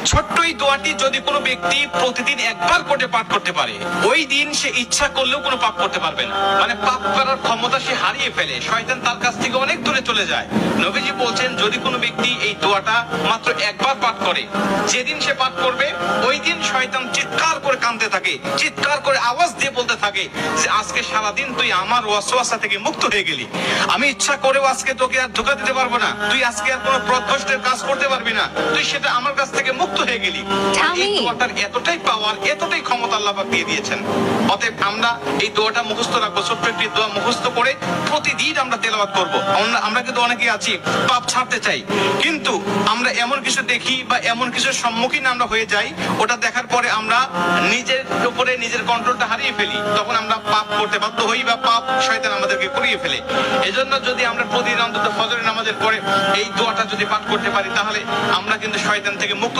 ছোট্ট এই দোয়াটি যদি কোনো ব্যক্তি প্রতিদিন একবার করে পাঠ করতে পারে, ওই দিন সে ইচ্ছা করলেও কোনো পাপ করতে পারবে না। মানে পাপ করার ক্ষমতা সে হারিয়ে ফেলে, শয়তান তার কাছ থেকে অনেক দূরে চলে যায়। নবীজি বলছেন, যদি কোনো ব্যক্তি এই দোয়াটা মাত্র একবার পাঠ করে, যেদিন সে পাঠ করবে ওই দিন শয়তান চিৎকার করে কাঁদতে থাকে, চিৎকার করে আওয়াজ দিয়ে বলতে থাকে যে আজকে সারাদিন তুই আমার ওয়াসওয়াসা থেকে মুক্ত হয়ে গেলি, আমি ইচ্ছা করেও আজকে তোকে আর ধোঁকা দিতে পারবো না, তুই আজকে আর কোনো প্রকৃষ্টের কাজ করতে পারবি না, তুই সেটা আমার কাছ থেকে মুক্ত হয়ে গেলি। এই দোয়াটার এতটাই পাওয়ার, এতটাই ক্ষমতা আল্লাহ পাক দিয়ে দিয়েছেন। অতএব আমরা এই দোয়াটা মুখস্থ রাখবো, ছোট্ট একটি দোয়া মুখস্থ করে প্রতিদিন আমরা তেলাওয়াত করবো। আমরা কিন্তু অনেকেই আছি পাপ ছাড়তে চাই, কিন্তু আমরা এমন কিছু দেখি বা এমন কিছুর সম্মুখীন আমরা হয়ে যাই, ওটা দেখার পরে আমরা নিজের উপরে নিজের কন্ট্রোলটা হারিয়ে ফেলি, তখন আমরা পাপ করতে বাধ্য হই বা পাপ শয়তান আমাদেরকে করিয়ে ফেলে। এজন্য যদি আমরা প্রতিদিন অন্তত ফজরের নামাজের পরে এই দোয়াটা যদি পাঠ করতে পারি, তাহলে আমরা কিন্তু শয়তান থেকে মুক্ত